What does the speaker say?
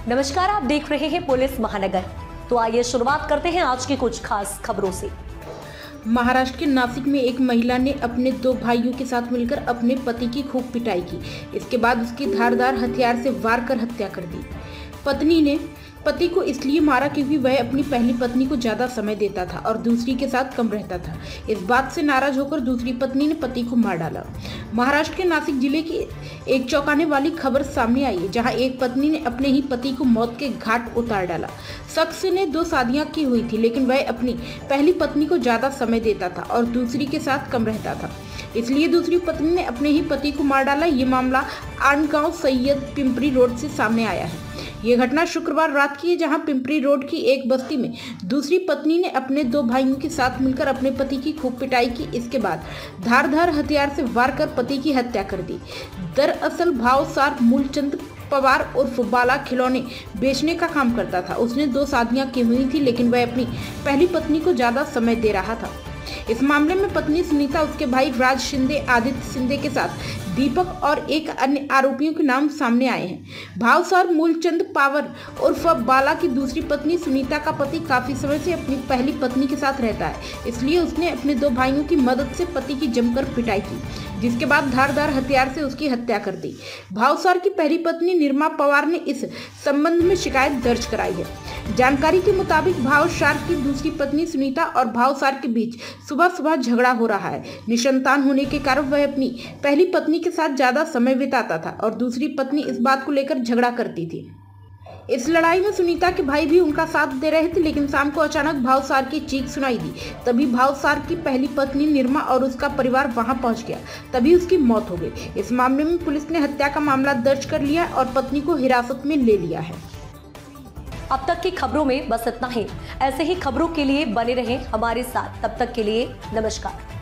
नमस्कार, आप देख रहे हैं पुलिस महानगर। तो आइए शुरुआत करते हैं आज की कुछ खास खबरों से। महाराष्ट्र के नासिक में एक महिला ने अपने 2 भाइयों के साथ मिलकर अपने पति की खूब पिटाई की। इसके बाद उसकी धारदार हथियार से वार कर हत्या कर दी। पत्नी ने पति को इसलिए मारा क्योंकि वह अपनी पहली पत्नी को ज्यादा समय देता था और दूसरी के साथ कम रहता था। इस बात से नाराज होकर दूसरी पत्नी ने पति को मार डाला। महाराष्ट्र के नासिक जिले की एक चौंकाने वाली खबर सामने आई है, जहां एक पत्नी ने अपने ही पति को मौत के घाट उतार डाला। शख्स ने 2 शादियां की हुई थी, लेकिन वह अपनी पहली पत्नी को ज्यादा समय देता था और दूसरी के साथ कम रहता था, इसलिए दूसरी पत्नी ने अपने ही पति को मार डाला। ये मामला आंडगांव सैयद पिंपरी रोड से सामने आया है। ये घटना शुक्रवार रात की है, जहां पिंपरी रोड की एक बस्ती में दूसरी पत्नी ने अपने 2 भाइयों के साथ मिलकर अपने पति की खूब पिटाई की। इसके बाद धारदार हथियार से वार कर पति की हत्या कर दी। दरअसल भावसार मूलचंद पवार उर्फ बाला खिलौने बेचने का काम करता था। उसने 2 शादियां की हुई थी, लेकिन वह अपनी पहली पत्नी को ज्यादा समय दे रहा था। इस मामले में पत्नी सुनीता, उसके भाई राज शिंदे, आदित्य शिंदे के साथ दीपक और एक अन्य आरोपियों के नाम सामने आए हैं। भावसार मूलचंद पावर उर्फ बाला की दूसरी पत्नी सुनीता का पति काफी समय से अपनी पहली पत्नी के साथ रहता है, इसलिए उसने अपने 2 भाइयों की मदद से पति की जमकर पिटाई की, जिसके बाद धारदार हथियार से उसकी हत्या कर दी। भावसार की पहली पत्नी निर्मा पवार ने इस संबंध में शिकायत दर्ज कराई है। जानकारी के मुताबिक भावसार की दूसरी पत्नी सुनीता और भावसार के बीच सुबह सुबह झगड़ा हो रहा है। निसंतान होने के कारण वह अपनी पहली पत्नी के साथ ज्यादा समय बिताता था और दूसरी पत्नी इस बात को लेकर झगड़ा करती थी। इस लड़ाई में सुनीता के भाई भी उनका साथ दे रहे थे, लेकिन शाम को अचानक भावसार की चीख सुनाई दी। तभी भावसार की पहली पत्नी निर्मा और उसका परिवार वहां पहुंच गया, तभी उसकी मौत हो गई। इस मामले में पुलिस ने हत्या का मामला दर्ज कर लिया और पत्नी को हिरासत में ले लिया है। अब तक की खबरों में बस इतना ही। ऐसे ही खबरों के लिए बने रहें हमारे साथ। तब तक के लिए नमस्कार।